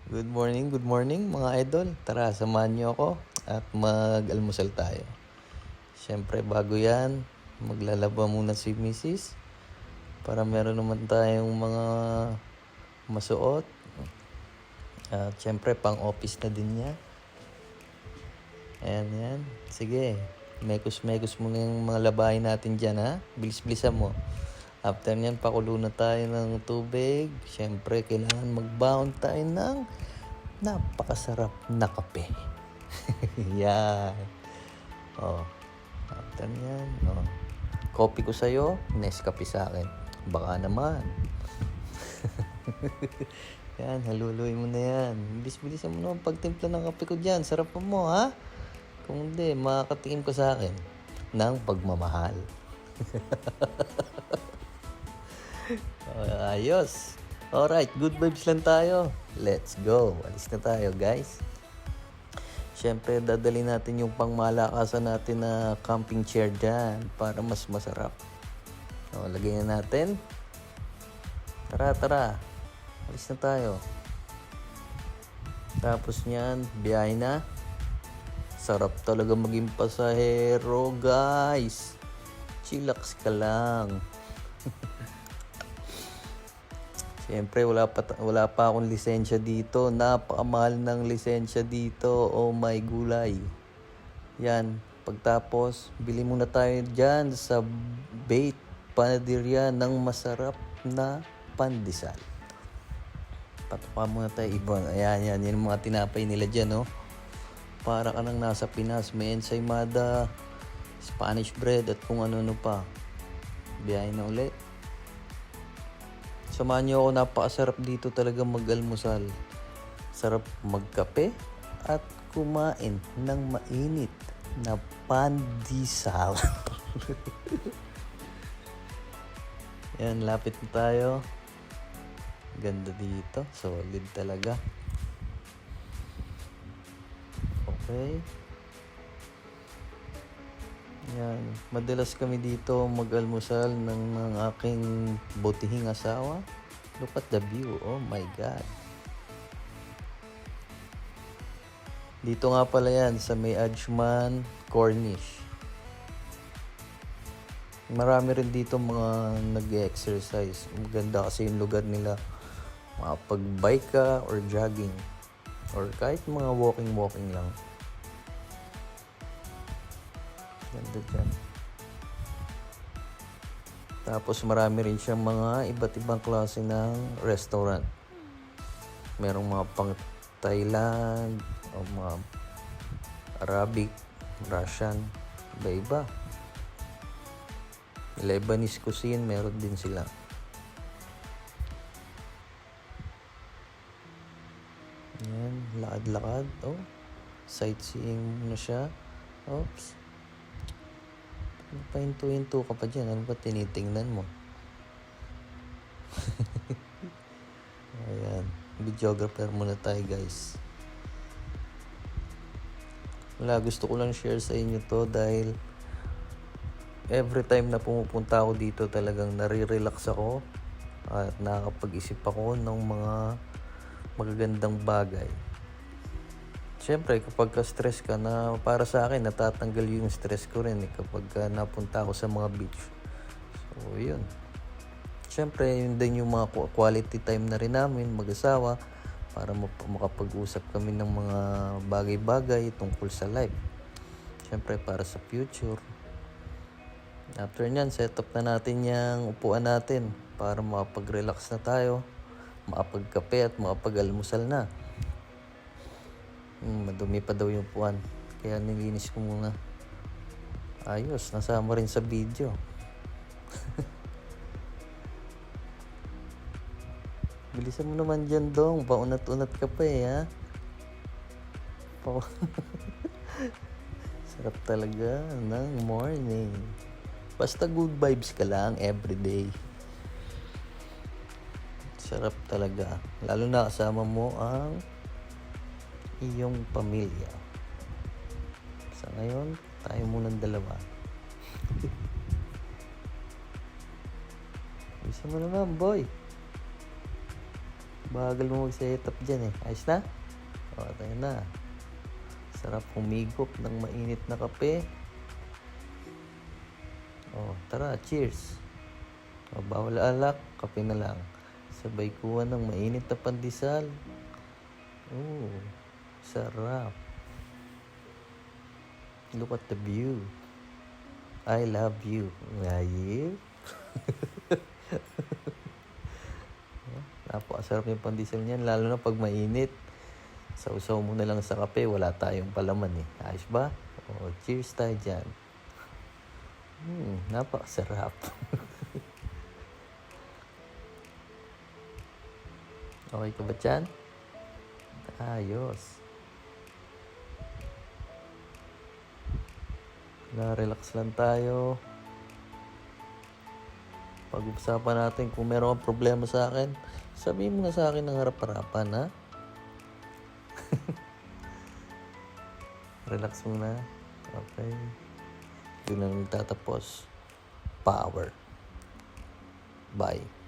Good morning mga idol. Tara, samahan niyo ako at mag-almusal tayo. Siyempre, bago yan, maglalaba muna si Mrs. para meron naman tayong mga masuot. At siyempre, pang-office na din niya. Ayan, yan. Sige, mekos-mekos muna yung mga labahin natin dyan, ha? Bilis-bilisan mo. After nyan, pakulo na tayo ng tubig. Siyempre, kailangan mag-bound tayo ng napakasarap na kape. Yan. Oh, after nyan, kopi ko sa'yo, Nescafe sa akin. Baka naman. Yan, haluluin mo na yan. Bilis-bilisan mo naman pagtimpla ng kape ko dyan. Sarap mo, ha? Kung hindi, makakatikim ko sa akin ng pagmamahal. Ayos. Alright, good vibes lang tayo. Let's go. Alis na tayo, guys. Siyempre, dadali natin yung pangmalakasan natin na camping chair dyan para mas masarap. Lagay na natin. Tara. Alis na tayo. Tapos niyan, biyahe na. Sarap talaga maging pasahero, guys. Chillax ka lang. Siyempre, wala pa akong lisensya dito. Napakamahal ng lisensya dito. Oh my gulay. Yan. Pagtapos, bili muna tayo dyan sa Bait Panaderia ng masarap na pandesal. Patuka muna tayo ibon. Ayan. Yan yung mga tinapay nila dyan, oh. Para ka nang nasa Pinas. May ensaymada, Spanish bread, at kung ano-ano pa. Biyahe na ulit. Samahan niyo ako, napakasarap dito talaga mag-almusal. Sarap magkape at kumain ng mainit na pandesal. Yan, lapit na tayo. Ganda dito. Solid talaga. Okay. Yan. Madalas kami dito mag-almusal ng aking butihing asawa. Look at the view. Oh my God. Dito nga pala yan sa may Ajman Cornish. Marami rin dito mga nag-exercise. Maganda kasi yung lugar nila. Makapag-bike ka or jogging. Or kahit mga walking lang. Ganda dyan. Tapos marami rin siyang mga iba't ibang klase ng restaurant. Merong mga pang Thailand, o mga Arabic, Russian, iba-iba. Lebanese cuisine, meron din sila. Yan, lakad-lakad. Oh, sightseeing na siya. Oops. Pahinto-hinto ka pa dyan. Ano ba tinitingnan mo? Ayan. Videographer muna tayo, guys. Wala, gusto ko lang share sa inyo to dahil every time na pumupunta ako dito talagang nare-relax ako at nakakapag-isip ako ng mga magagandang bagay. Siyempre, kapag ka-stress ka na, para sa akin, natatanggal yung stress ko rin kapag napunta ako sa mga beach. So, yun. Siyempre, yun din yung mga quality time na rin namin, mag-asawa, para makapag-usap kami ng mga bagay-bagay tungkol sa life. Siyempre, para sa future. After nyan, set up na natin yung upuan natin para makapag-relax na tayo, makapagkape at makapag-almusal na. Madumi pa daw yung puwan. Kaya nilinis ko muna. Ayos, nasama rin sa video. Bilisan mo naman dyan, Dong. Paunat-unat ka pa ha. Sarap talaga ng morning. Basta good vibes ka lang everyday. Sarap talaga. Lalo na kasama mo ang iyong pamilya. Sa ngayon, tayo munang dalawa. Bisa mo naman, boy. Bagal mo mag-setup dyan eh. Ayos na? O, tayo na. Sarap humigop ng mainit na kape. O, tara, cheers. O, bawal alak, kape na lang. Sabay kuha ng mainit na pandesal. Oh, sarap. Look at the view. I love you. You? Napakasarap yung pandesal niyan, lalo na pag mainit. Sausaw mo na lang sa kape, wala tayong palaman eh. Ayos ba? O, cheers tayo dyan. Napakasarap. Okay ka ba dyan? Ayos. Na-relax lang tayo. Pag-usapan natin kung meron kang problema sa akin, sabihin mo na sa akin ng harap-harapan, ha? Relax muna. Okay. Doon na nagtatapos. Power. Bye.